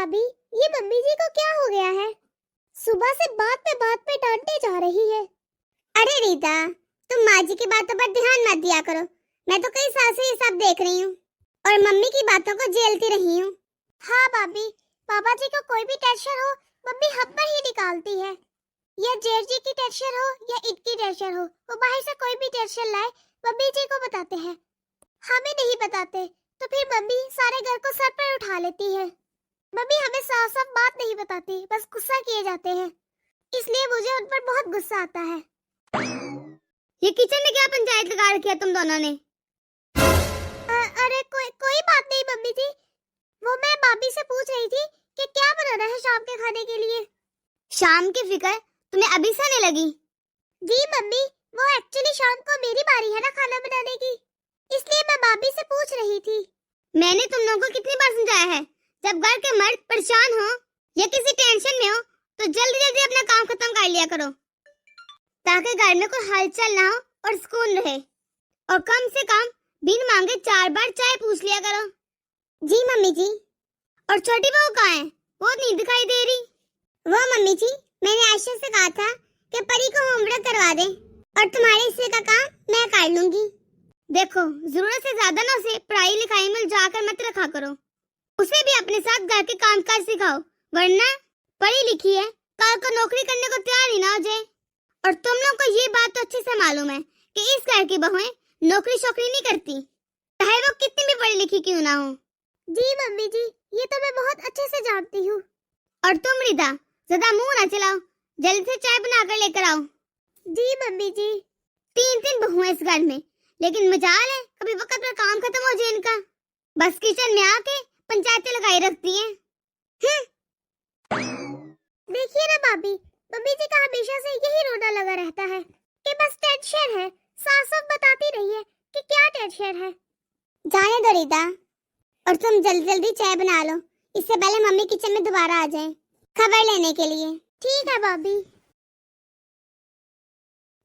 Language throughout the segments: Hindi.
भाभी, ये मम्मी जी को क्या हो गया है? सुबह से बात पे डांटे जा रही है। अरे रीता, तुम माँ जी की बातों पर ध्यान मत दिया करो। मैं तो कई साल से ये सब देख रही हूँ और मम्मी की बातों को झेलती रही हूँ। हाँ भाभी, पापा जी को कोई भी टेंशन हो, मम्मी हम पर ही निकालती है। या जेठ जी की टेंशन हो या इनकी टेंशन हो, वो बाहर से कोई भी टेंशन लाए, मम्मी जी को बताते हैं। हमें नहीं बताते, तो फिर मम्मी सारे घर को सर पर उठा लेती है। मम्मी हमें साफ साफ बात नहीं बताती, बस गुस्सा किए जाते हैं। इसलिए मुझे उन पर बहुत गुस्सा आता है। ये किचन में क्या पंचायत लगा रखी है तुम दोनों ने? अरे कोई बात नहीं मम्मी जी, वो मैं भाभी से पूछ रही थी कि क्या बनाना है शाम के खाने के लिए। शाम की फिक्र तुम्हें अभी से नहीं लगी? जी मम्मी, वो एक्चुअली शाम को मेरी बारी है ना खाना बनाने की, इसलिए मैं भाभी से पूछ रही थी। मैंने तुम लोगों को कितनी बार समझाया है, जब घर के मर्द परेशान हो या किसी टेंशन में हो तो जल्दी जल्दी अपना काम खत्म कर लिया करो, ताकि घर में कोई हलचल ना हो और सुकून रहे। और कम से कम बिन मांगे 4 बार चाय पूछ लिया करो। जी मम्मी जी। और छोटी बहू कहाँ है? वो नहीं दिखाई दे रही। वो मम्मी जी, मैंने आयशा से कहा था कि परी को होमवर्क करवा दे और तुम्हारे हिस्से का काम मैं कर लूंगी। देखो, जरूरत से ज्यादा ना उसे पढ़ाई लिखाई में जाकर मत रखा करो। उसे भी अपने साथ घर के कामकाज सिखाओ, वरना पढ़ी लिखी है, कल को नौकरी करने को तैयार ही ना हो जाए। और तुम लोग को ये बात तो अच्छे से मालूम है कि इस घर की बहुएं नौकरी शौकरी नहीं करती, चाहे वो कितनी भी पढ़ी लिखी क्यों ना हो। जी मम्मी जी, ये तो मैं बहुत अच्छे से जानती हूँ। और तुम रिदा, ज्यादा मुंह ना चलाओ, जल्दी से चाय बनाकर लेकर आओ। जी मम्मी जी। 3 बहुएं इस घर में, लेकिन मजाल है कभी वक्त पर काम खत्म हो जाए इनका। बस किचन में आके पंचायतें लगाई रखती हैं। देखिए ना भाभी, मम्मी जी का हमेशा से यही रोना लगा रहता है कि बस टेंशन है। साफ साफ बताती रही है कि क्या टेंशन है। जाने दो रीता, और तुम जल्दी जल्दी चाय बना लो, इससे पहले मम्मी किचन में दोबारा आ जाए खबर लेने के लिए। ठीक है भाभी।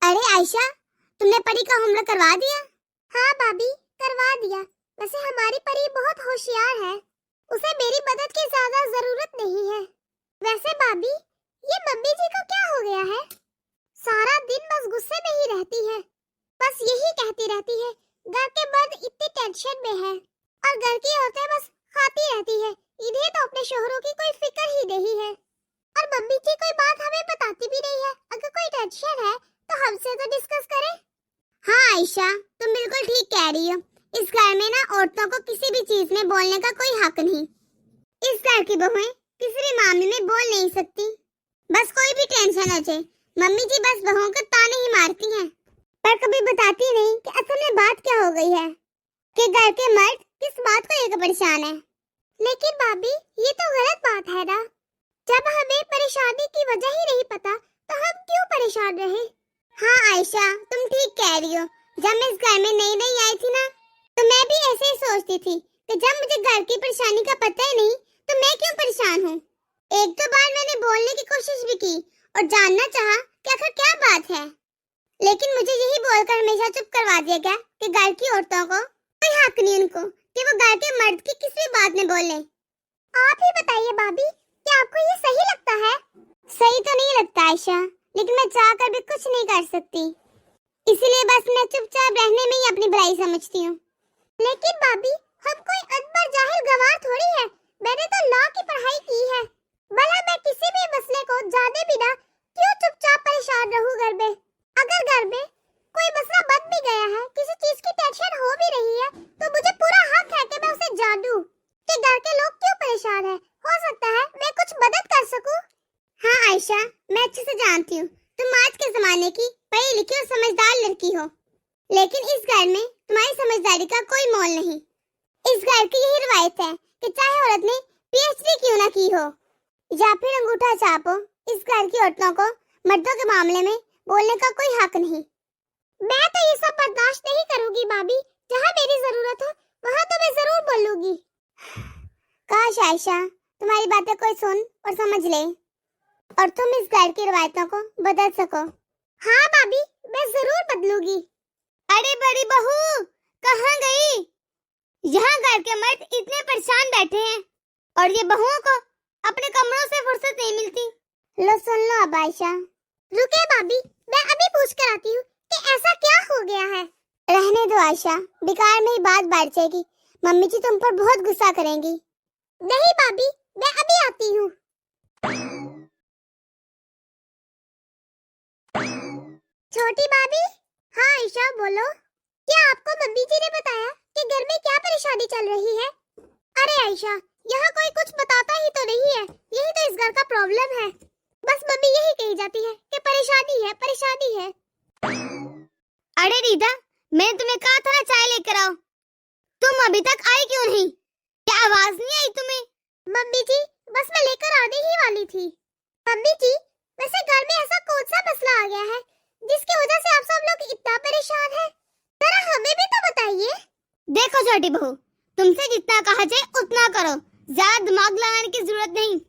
अरे आयशा, तुमने परी का होमवर्क करवा दिया? हाँ भाभी, करवा दिया। वैसे हमारी परी बहुत होशियार है, उसे मेरी मदद की ज्यादा जरूरत नहीं है। वैसे भाभी, ये मम्मी जी को क्या हो गया है? सारा दिन बस गुस्से में ही रहती है, बस यही कहती रहती है घर के मर्द इतनी टेंशन में है और घर की औरतें बस खाती रहती है, इन्हें तो अपने शोहरों की कोई फिक्र ही नहीं है। और मम्मी जी कोई बात हमें बताती भी नहीं है। अगर कोई टेंशन है तो हमसे तो डिस्कस करे। हाँ आयशा, तुम बिल्कुल ठीक कह रही हो। इस घर में ना औरतों को किसी भी चीज में बोलने का कोई हक नहीं। इस घर की बहुएं किसी भी मामले में बोल नहीं सकती। बस कोई भी टेंशन हो जाए, मम्मी जी बस बहुओं को ताने ही मारती हैं, पर कभी बताती नहीं कि असल में बात क्या हो गई है, कि घर के मर्द किस बात को लेकर परेशान है। लेकिन भाभी, ये तो गलत बात है ना। जब हमें परेशानी की वजह ही नहीं पता तो हम क्यों परेशान रहे? हाँ आयशा, तुम ठीक कह रही हो। जब मैं इस घर में नई नई आई थी ना, तो मैं भी ऐसे ही सोचती थी कि जब मुझे घर की परेशानी का पता ही नहीं तो मैं क्यों परेशान हूँ। एक दो बार मैंने बोलने की कोशिश भी की और जानना चाहा कि आखिर क्या बात है, लेकिन मुझे यही बोलकर हमेशा चुप करवा दिया गया कि घर की औरतों को कोई हक नहीं उनको कि वो घर के मर्द की किसी बात में बोले। आप ही बताइए भाभी, क्या आपको ये सही लगता है? सही तो नहीं लगता आयशा, लेकिन मैं चाहकर भी कुछ नहीं कर सकती, इसलिए बस मैं चुपचाप रहने में ही अपनी भलाई समझती हूँ। लेकिन भाभी, हम कोई अनपढ़ जाहिल गंवार थोड़ी है। मैंने तो लॉ की पढ़ाई की है। भला मैं किसी भी मसले को जाने बिना क्यों चुपचाप परेशान रहूं घर में? अगर घर में कोई मसला बन भी गया है, किसी चीज की टेंशन हो भी रही है, तो मुझे पूरा हक है कि मैं उसे जानूं कि घर के लोग क्यों परेशान है। हो सकता है मैं कुछ मदद कर सकूं। हाँ आयशा, मैं अच्छे से जानती हूँ तुम आज के जमाने की पढ़ी लिखी और समझदार लड़की हो, लेकिन इस घर में तुम्हारी समझदारी का कोई मोल नहीं। इस घर की यही रवायत है कि चाहे औरत ने पीएचडी क्यों ना की हो या फिर अंगूठा छाप हो, इस घर की औरतों को मर्दों के मामले में बोलने का कोई हक नहीं। मैं तो ये सब बर्दाश्त नहीं करूंगी भाभी। जहाँ मेरी जरूरत हो वहाँ तो मैं जरूर बोलूंगी। काश आयशा तुम्हारी बातें कोई सुन और समझ ले और तुम इस घर की रवायतों को बदल सको। हाँ भाभी, मैं जरूर बदलूंगी। अरे बड़ी बहू, कहाँ गई? यहाँ घर के मर्द इतने परेशान बैठे हैं और ये बहुओं को अपने कमरों से फुर्सत नहीं मिलती। लो सुन लो अब आयशा। रुके भाभी, मैं अभी पूछ कर आती हूँ कि ऐसा क्या हो गया है। रहने दो आयशा, बेकार में ही बात बढ़ जाएगी। मम्मी जी तुम पर बहुत गुस्सा करेंगी। नहीं भाभी, मैं अभी आती हूँ। छोटी भाभी। हाँ आयशा बोलो। क्या आपको मम्मी जी ने बताया कि घर में क्या परेशानी चल रही है? अरे आयशा, यहाँ कोई कुछ बताता ही तो नहीं है। यही तो इस घर का प्रॉब्लम है। बस मम्मी यही कही जाती है कि परेशानी है, परेशानी है। अरे रीता, मैंने तुम्हें कहा था ना चाय लेकर आओ, तुम अभी तक आई क्यों नहीं? क्या आवाज नहीं आई तुम्हें? मम्मी जी, बस मैं लेकर आने ही वाली थी। मम्मी जी, वैसे घर में ऐसा कौन सा मसला आ गया है जिसकी वजह से आप सब लोग इतना परेशान हैं? जरा हमें भी तो बताइए। देखो छोटी बहू, तुमसे जितना कहा जाए उतना करो, ज्यादा दिमाग लगाने की जरूरत नहीं।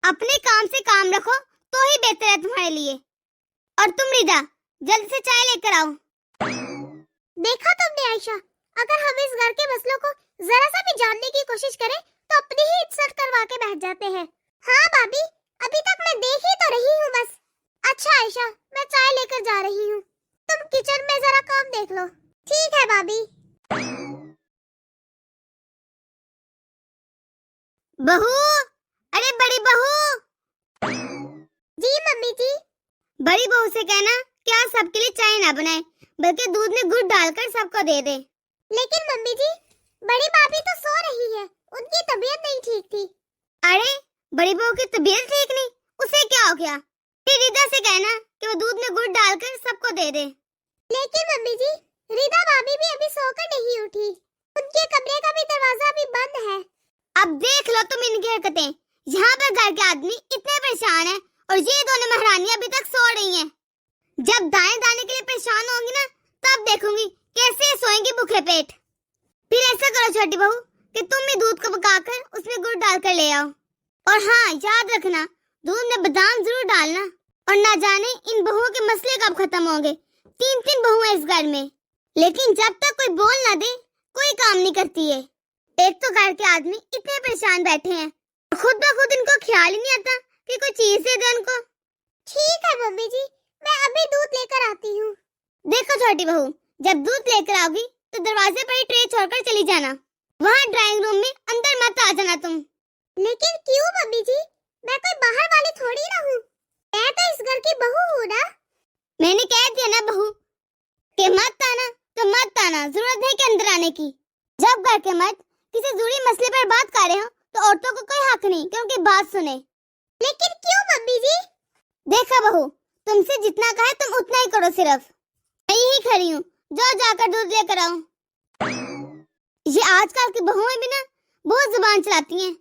अपने काम से काम रखो तो ही बेहतर है तुम्हारे लिए। और तुम रीता, जल्दी से चाय लेकर आओ। देखा तुमने आयशा, अगर हम इस घर के मसलों को जरा सा भी जानने की कोशिश करें तो अपनी ही इज्जत करवा के बैठ जाते हैं। हाँ भाभी, अभी तक मैं देख ही तो रही हूँ बस। अच्छा आयशा, मैं चाय लेकर जा रही हूँ, तुम किचन में जरा काम देख लो। ठीक है भाभी। बहू, अरे बड़ी बहू। जी मम्मी जी। बड़ी बहू से कहना कि आज सबके लिए चाय ना बनाए, बल्कि दूध में गुड़ डालकर सबको दे दे। लेकिन मम्मी जी, बड़ी भाभी तो सो रही है, उनकी तबीयत नहीं ठीक थी। अरे बड़ी बहू की तबीयत ठीक नहीं, उसे क्या हो गया? फिर रीता से कहना कि वो दूध में गुड़ डालकर सबको दे दे। लेकिन मम्मी जी, रीता भाभी भी अभी सोकर नहीं उठी, उनके कमरे का भी दरवाजा अभी बंद है। अब देख लो तुम इनकी हरकतें। यहाँ पर घर के आदमी इतने परेशान हैं और ये दोनों महारानियां अभी तक सो रही हैं। जब दाएं दाने के लिए परेशान होंगी ना, तब देखूंगी कैसे सोएंगी भूखे पेट। फिर ऐसा करो छोटी बहू कि तुम भी दूध को पकाकर उसमें गुड़ डालकर ले आओ। और हाँ, याद रखना दूध में बादाम जरूर डालना। और ना जाने इन बहुओं के मसले कब खत्म होंगे। 3 बहू है इस घर में, लेकिन जब तक कोई बोल ना दे कोई काम नहीं करती है। एक तो घर के आदमी इतने परेशान बैठे हैं, खुद ब खुद इनको ख्याल ही नहीं आता कि कोई चीज दे दे उनको। ठीक है मम्मी जी, मैं अभी दूध लेकर आती हूँ। देखो छोटी बहू, जब दूध लेकर आओगी तो दरवाजे पर ही ट्रे छोड़कर चली जाना। वहाँ ड्राइंग रूम में अंदर मत आ जाना तुम। लेकिन क्यों मम्मी जी, मैं कोई बाहर वाली थोड़ी ना हूँ, मैं तो इस घर की बहू हूँ ना। मैंने कह दिया ना बहू कि मत आना तो मत आना, जरूरत नहीं कि अंदर आने की। जब घर के मर्द किसी जरूरी मसले पर बात कर रहे हो तो औरतों को कोई हक नहीं कि उनकी बात सुने। लेकिन क्यों मम्मी जी? देखा बहू, तुमसे जितना कहा तुम उतना ही करो। सिर्फ मैं यही खड़ी हूँ, जाओ जाकर दूध लेकर आओ। ये आजकल की बहुएं भी ना बहुत जुबान चलाती हैं,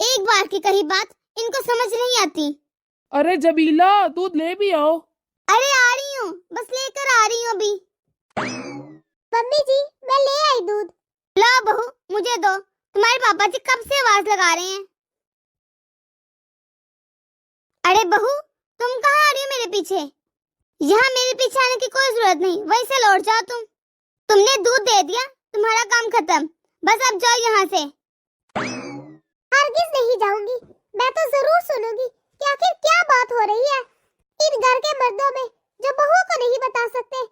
एक बार की कही बात इनको समझ नहीं आती। अरे जबीला, दूध ले भी आओ। अरे आ रही हूँ, बस लेकर आ रही हूँ अभी। मम्मी जी, मैं ले आई दूध। लो बहू, मुझे दो, तुम्हारे पापा जी कब से आवाज लगा रहे हैं। अरे बहू, तुम कहाँ आ रही हो मेरे पीछे? यहाँ मेरे पीछे आने की कोई जरूरत नहीं, वहीं से लौट जाओ तुम। तुमने दूध दे दिया, तुम्हारा काम खत्म, बस अब जाओ यहाँ से। हरगिज नहीं जाऊंगी, मैं तो जरूर सुनूंगी कि आखिर क्या बात हो रही है इन घर के मर्दों में जो बहुओं को नहीं बता सकते।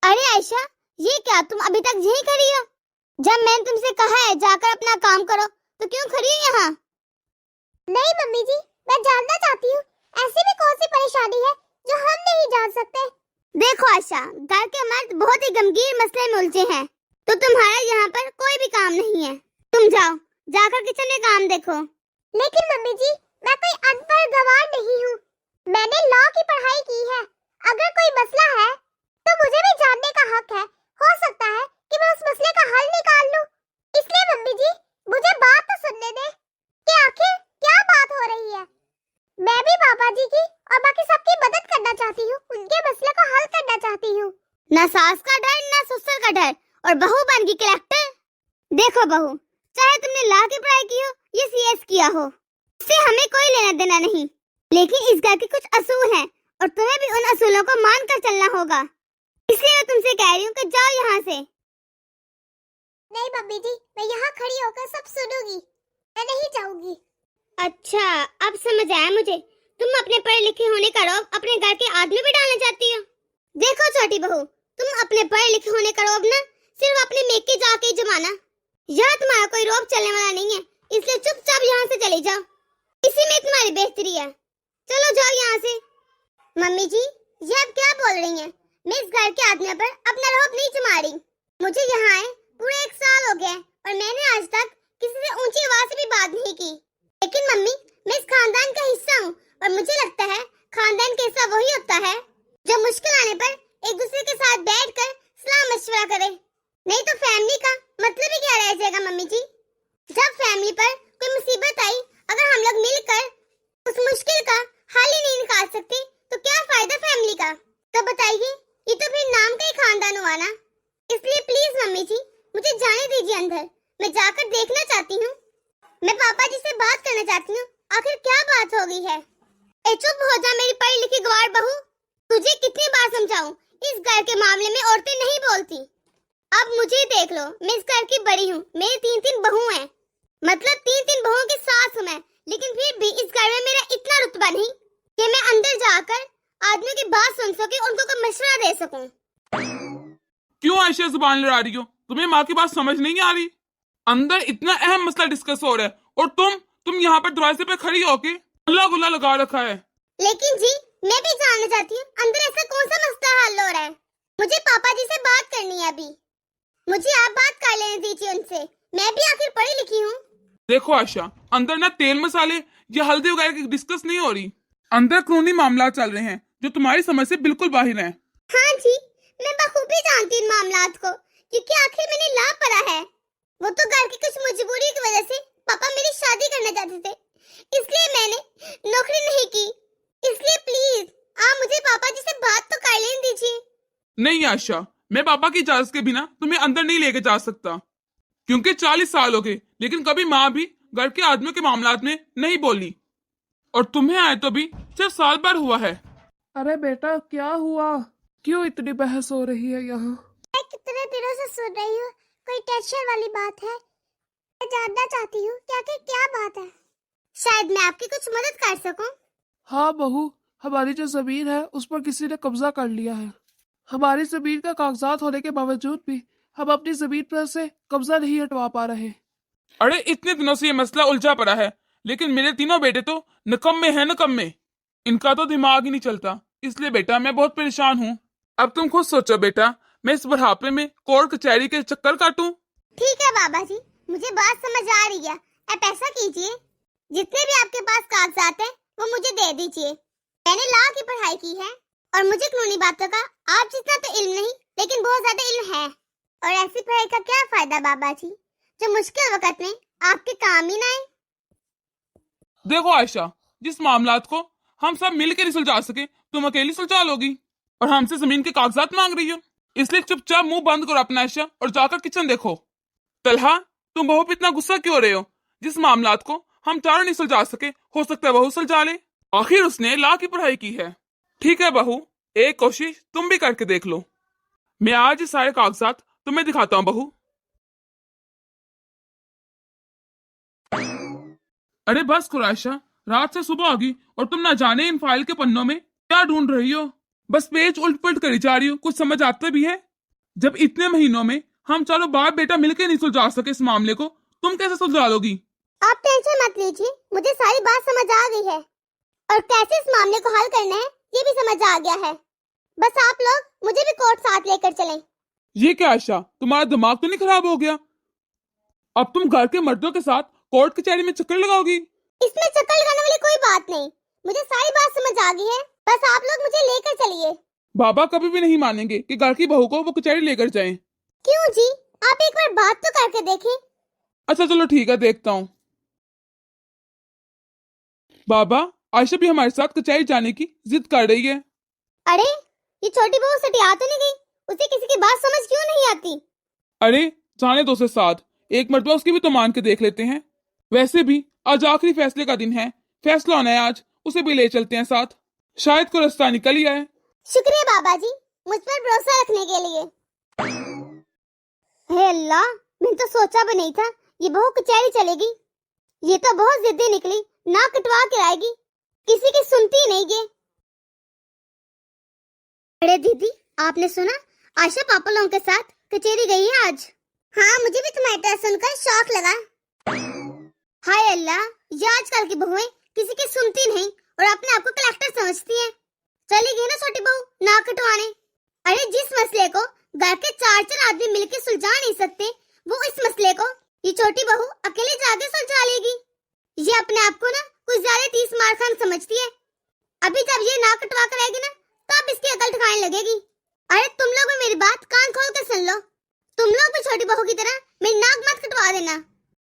अरे आयशा, ये क्या तुम अभी तक यहीं खड़ी हो? जब मैंने तुमसे कहा है जाकर अपना काम करो तो क्यों खड़ी हो यहाँ? नहीं मम्मी जी, मैं जानना चाहती हूँ ऐसी भी कौन सी परेशानी है जो हम नहीं जान सकते। देखो आयशा, घर के मर्द बहुत ही गंभीर मसले में उलझे हैं, तो तुम्हारा यहाँ पर कोई भी काम नहीं है। तुम जाओ, जाकर किचन में काम देखो। लेकिन मम्मी जी, मैं कोई अनपढ़ गवार नहीं हूँ, मैंने लॉ की पढ़ाई की है। अगर कोई मसला है तो मुझे भी जानने का हक है। हो सकता है कि मैं उस मसले का हल निकाल लूं। इसलिए मम्मी जी, मुझे बात तो सुनने दे कि आखिर क्या बात हो रही है। मैं भी पापा जी की और बाकी सबकी मदद करना चाहती हूँ, उनके मसले को हल करना चाहती हूँ। ना सास का डर ना ससुर का डर, और बहू बन गई कलेक्टर। देखो बहू, चाहे तुमने लॉ की पढ़ाई की हो या CS किया हो, इससे हमें कोई लेना देना नहीं, लेकिन इस घर के कुछ असूल हैं और तुम्हें भी उन असूलों को मान कर चलना होगा। इसलिए मैं तुमसे कह रही हूँ कि जाओ यहाँ से। नहीं मम्मी जी, मैं यहाँ खड़ी होकर सब सुनूंगी, मैं नहीं जाऊंगी। अच्छा, अब समझ आया मुझे। तुम अपने पढ़े लिखे होने का रौब अपने घर के आदमी पे डालना चाहती हो। देखो छोटी बहू, तुम अपने पढ़े लिखे होने का रौब ना सिर्फ अपने मेके जाके ही जमाना। यहाँ तुम्हारा कोई रौब चलने वाला नहीं है, इसलिए चुपचाप यहाँ से चले जाओ। इसी में तुम्हारी बेहतरी है। चलो जाओ यहाँ से। मम्मी जी, ये आप क्या बोल रही हैं? मैं इस घर के आदमी पर अपना रौब नहीं जमा रही। मुझे यहाँ आए पूरे 1 साल हो गए और मैंने आज तक किसी से ऊंची आवाज से भी बात नहीं की। लेकिन मम्मी, मैं इस खानदान का हिस्सा हूँ और मुझे लगता है खानदान का हिस्सा वही होता है जो मुश्किल आने पर एक दूसरे के साथ बैठकर सलाह मशवरा करे। नहीं तो फैमिली का मतलब ही क्या रह जाएगा मम्मी जी? जब फैमिली पर कोई मुसीबत आई, अगर हम लोग मिलकर उस मुश्किल का हल ही नहीं निकाल सकते तो क्या फायदा फैमिली का? तो बताइए, ये तो फिर नाम का ही खानदान हुआ ना। इसलिए प्लीज मम्मी जी, मुझे जाने दीजिए अंदर। मैं जाकर देखना चाहती हूँ। मैं पापा जी से बात करना चाहती हूँ। आखिर क्या बात हो गई है? ए चुप हो जा मेरी पढ़ी लिखी गवार बहू। तुझे कितनी बार समझाऊं, इस घर के मामले में औरतें नहीं बोलती। अब मुझे देख लो, मैं इस घर की बड़ी हूँ। मेरी 3 बहू हैं, मतलब 3 बहुओं की सास हूँ मैं। लेकिन फिर भी इस घर में मेरा इतना रुतबा नहीं कि मैं अंदर जाकर आदमियों की बात सुन सके, उनको कोई मशवरा दे सकूं। क्यों आयशा जुबान लड़ा रही हो? तुम्हें माँ की बात समझ नहीं आ रही? अंदर इतना अहम मसला डिस्कस हो रहा है और तुम यहाँ पर दरवाजे पे खड़ी होके अल्लाह गुल्ला लगा रखा है। लेकिन जी, मैं भी जानना चाहती हूँ अंदर ऐसा कौन सा मसला हल हो रहा है। मुझे पापा जी से बात करनी है अभी। मुझे आप बात कर लेने दीजिए उनसे। मैं भी आखिर पढ़ी लिखी हूँ। देखो आयशा, अंदर ना तेल मसाले या हल्दी वगैरह की डिस्कस नहीं हो रही। अंदर कानूनी मामला चल रहे हैं जो तुम्हारी समझ से बिल्कुल बाहर हैं। हाँ जी, मैं बखूबी जानती हूँ मामलात को, क्योंकि आखिर मैंने ला पड़ा है। वो तो घर की कुछ मजबूरी की वजह से पापा मेरी शादी करना चाहते थे, इसलिए मैंने नौकरी नहीं की। इसलिए प्लीज आप मुझे पापा जी से बात तो कर लेने दीजिए। नहीं आयशा, मैं पापा की इजाजत के बिना तुम्हें अंदर नहीं लेके जा सकता, क्योंकि 40 साल हो गए लेकिन कभी माँ भी घर के आदमियों के मामलात में नहीं बोली, और तुम्हें आए तो भी सिर्फ साल भर हुआ है। अरे बेटा, क्या हुआ? क्यों इतनी बहस हो रही है यहाँ? मैं कितने दिनों से सुन रही हूँ, कोई टेंशन वाली बात है। मैं जानना चाहती हूँ कि क्या बात है। शायद मैं आपकी कुछ मदद कर सकूं। हाँ बहू, हमारी जो जमीन है उस पर किसी ने कब्जा कर लिया है। हमारी जमीन का कागजात होने के बावजूद भी हम अपनी जमीन पर से कब्जा नहीं हटवा पा रहे। अरे इतने दिनों से ये मसला उलझा पड़ा है, लेकिन मेरे तीनों बेटे तो निकम्मे हैं निकम्मे। इनका तो दिमाग ही नहीं चलता, इसलिए बेटा मैं बहुत परेशान हूँ। अब तुम खुद सोचो बेटा, मैं इस बुढ़ापे में कोर्ट कचहरी के चक्कर काटूं? ठीक है बाबा जी, मुझे बात समझ आ रही है। आप ऐसा कीजिए, जितने भी आपके पास कागजात हैं वो मुझे दे दीजिए। मैंने लॉ की पढ़ाई की है और मुझे कानूनी बातों का आप जितना तो इल्म नहीं, लेकिन बहुत ज्यादा इल्म है। और ऐसी पढ़ाई का क्या फायदा बाबा जी, जो मुश्किल वक्त में आपके काम ही ना आए। देखो आयशा, जिस मामलात को हम सब मिल के नहीं सुलझा सके, तुम अकेली सुलझा लोगी और हमसे जमीन के कागजात मांग रही हो। इसलिए चुपचाप मुंह बंद करो अपना आयशा और जाकर किचन देखो। तलहा, तुम बहू पे इतना गुस्सा क्यों रहे हो? जिस मामलात को हम चारों नहीं सुलझा सके, हो सकता है बहू सुलझा ले। आखिर उसने लॉ की पढ़ाई की है। ठीक है बहू, एक कोशिश तुम भी करके देख लो। मैं आज ये सारे कागजात तुम्हें दिखाता हूँ बहू। अरे बस करो आयशा, रात से सुबह होगी और तुम ना जाने इन फाइल के पन्नों में क्या ढूंढ रही हो। बस पेज उल्ट पुलट करी जा रही हो। कुछ समझ आता भी है? जब इतने महीनों में हम चारों बाप बेटा मिलकर नहीं सुलझा सके इस मामले को, तुम कैसे सुलझा लोगी? आप टेंशन मत लीजिए, मुझे सारी बात समझ आ गई है और कैसे इस मामले को हल करना है ये भी समझ आ गया है। बस आप लोग मुझे भी कोर्ट साथ लेकर चलें। ये क्या आयशा, तुम्हारा दिमाग तो नहीं खराब हो गया? अब तुम घर के मर्दों के साथ कोर्ट कचहरी में चक्कर लगाओगी? इसमें चक्कर लगाने वाली कोई बात नहीं, मुझे सारी बात समझ आ गई है। बस आप लोग मुझे लेकर चलिए। बाबा कभी भी नहीं मानेंगे कि घर की बहू को वो कचहरी लेकर जाएं। क्यों जी, आप एक बार बात तो करके देखें। अच्छा चलो ठीक है, देखता हूँ। बाबा, आयशा भी हमारे साथ कचहरी जाने की जिद कर रही है। अरे ये छोटी बहू सटिया तो नहीं गई? उसे किसी की बात समझ क्यों नहीं आती? अरे जाने दो उसे साथ, एक मर्तबा उसकी भी तो मान के देख लेते हैं। वैसे भी आज आखिरी फैसले का दिन है, फैसला होना है आज, उसे भी ले चलते हैं साथ। शायद कोई रास्ता निकल ही आए। शुक्रिया बाबा जी, मुझ पर भरोसा रखने के लिए। हे अल्लाह, मैंने तो सोचा भी नहीं था ये बहू कचहरी चलेगी। ये तो बहुत जिद्दी निकली, नाक कटवा के आएगी, किसी की सुनती नहीं ये। अरे दीदी, आपने सुना आशा पापा लोगों के साथ कचेरी गई है आज? हाँ, मुझे भी तुम्हारी तरह सुनकर शौक लगा। हाय अल्लाह, ये आजकल की बहुएं किसी की सुनती नहीं और अपने आप को कलेक्टर समझती हैं। चली गई ना छोटी बहू नाक कटवाने। अरे जिस मसले को घर के 4 आदमी मिलकर सुलझा नहीं सकते, वो इस मसले को ये छोटी बहू अकेले जाके सुलझा लेगी। ये अपने आप को ना कुछ ज्यादा 30 मार खान समझती है। अभी जब ये नाक कटवा कर आएगी ना, तब इसकी अकल ठिकाने लगेगी। अरे तुम लोग भी मेरी बात कान खोल कर सुन लो। तुम लोग भी छोटी बहू की तरह मेरी नाक मत कटवा देना।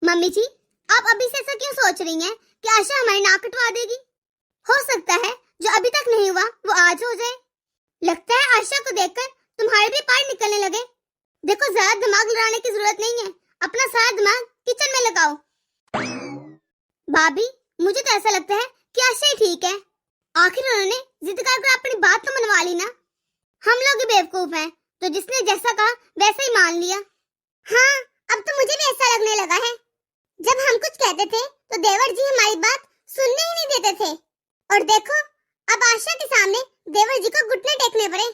मम्मी जी, आप अभी से ऐसा क्यों सोच रही हैं कि आशा हमारी नाक कटवा देगी? हो सकता है जो अभी तक नहीं हुआ वो आज हो जाए। लगता है आशा को देखकर तुम्हारे भी पैर निकलने लगे। देखो, ज्यादा दिमाग लड़ाने की जरूरत नहीं है, अपना सारा दिमाग किचन में लगाओ। भाभी, मुझे तो ऐसा लगता है कि आशा ही ठीक है। आखिर उन्होंने जिद कर अपनी बात तो मनवा ली ना। हम लोग ही बेवकूफ हैं, तो जिसने जैसा कहा वैसा ही मान लिया। हाँ, अब तो मुझे भी ऐसा लगने लगा है। जब हम कुछ कहते थे तो देवर जी हमारी बात सुनने ही नहीं देते थे, और देखो अब आशा के सामने देवर जी को घुटने टेकने पड़े।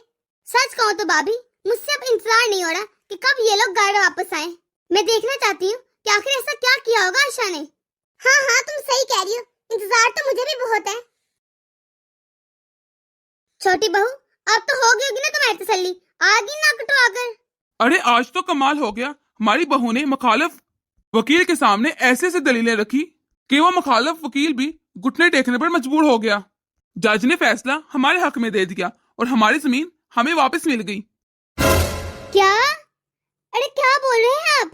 सच कहूँ तो भाभी, मुझसे अब इंतजार नहीं हो रहा कि कब ये लोग घर वापस आए। मैं देखना चाहती हूँ कि आखिर ऐसा क्या किया होगा आशा ने। हाँ हाँ, तुम सही कह रही हो, इंतजार तो मुझे भी बहुत है। छोटी बहू, अब तो हो गई होगी ना तुम्हारी तसल्ली, आगे ना कटवा कर। अरे आज तो कमाल हो गया, हमारी बहू ने मुखालिफ वकील के सामने ऐसे से दलीलें रखी कि वो मुखालिफ वकील भी घुटने टेकने पर मजबूर हो गया। जज ने फैसला हमारे हक में दे दिया और हमारी जमीन हमें वापस मिल गई। क्या? अरे क्या बोल रहे हैं आप?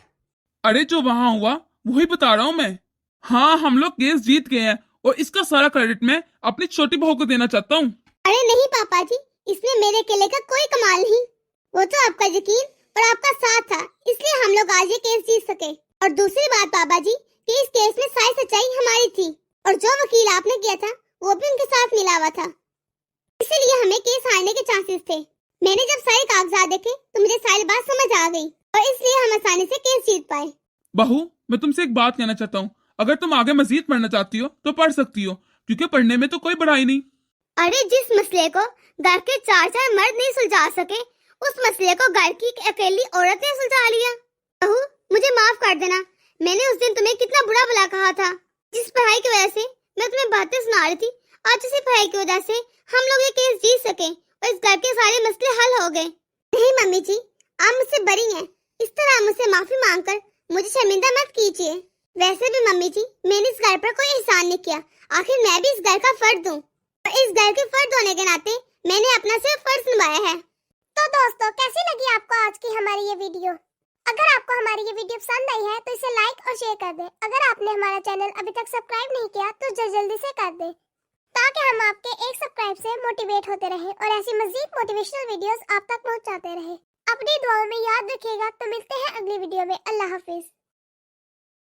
अरे जो वहां हुआ वही बता रहा हूँ मैं। हाँ, हम लोग केस जीत गए हैं और इसका सारा क्रेडिट मैं अपनी छोटी बहू को देना चाहता हूँ। अरे नहीं पापा जी, इसमें मेरे अकेले का कोई कमाल नहीं। वो तो आपका यकीन और आपका साथ था, इसलिए हम लोग आज ये केस जीत सके। और दूसरी बात पापा जी, कि इस केस में सारी सच्चाई हमारी थी और जो वकील आपने किया था वो भी उनके साथ मिला हुआ था, इसीलिए हमें केस हारने के चांसेस थे। मैंने जब सारे कागजात देखे तो मुझे सारी बात समझ आ गई और इसलिए हम आसानी से केस जीत पाए। बहू, मैं तुमसे एक बात कहना चाहता हूँ, अगर तुम आगे मजीद पढ़ना चाहती हो तो पढ़ सकती हो, क्योंकि पढ़ने में तो कोई बुराई नहीं। अरे जिस मसले को घर के 4 मर्द नहीं सुलझा सके, उस मसले को घर की एक अकेली औरत ने सुलझा लिया। बहू, मुझे माफ कर देना, मैंने उस दिन तुम्हें कितना बुरा भला कहा था। जिस पढ़ाई की वजह से मैं तुम्हें बातें सुना रही थी, आज उसी पढ़ाई की वजह से हम लोग ये केस जीत सके और इस घर के सारे मसले हल हो गए। नहीं मम्मी जी, आप मुझसे बड़ी हैं, इस तरह मुझसे माफी मांगकर मुझे शर्मिंदा मत कीजिए। वैसे भी मम्मी जी, मैंने इस घर पर कोई एहसान नहीं किया, आखिर मैं भी इस घर का फर्द हूँ और इस घर के फर्द होने के नाते मैंने अपना सिर्फ फर्ज निभाया है। तो दोस्तों, कैसी लगी आपको आज की हमारी ये वीडियो? अगर आपको हमारी ये वीडियो पसंद आई है तो इसे लाइक और शेयर कर दें। अगर आपने हमारा चैनल अभी तक सब्सक्राइब नहीं किया तो जल्दी से कर दें, ताकि हम आपके एक सब्सक्राइब से मोटिवेट होते रहें और ऐसी मजीद मोटिवेशनल वीडियोस आप तक पहुंचाते रहें। अपनी दुआओं में याद रखिएगा। तो मिलते हैं अगली वीडियो में। अल्लाह हाफिज।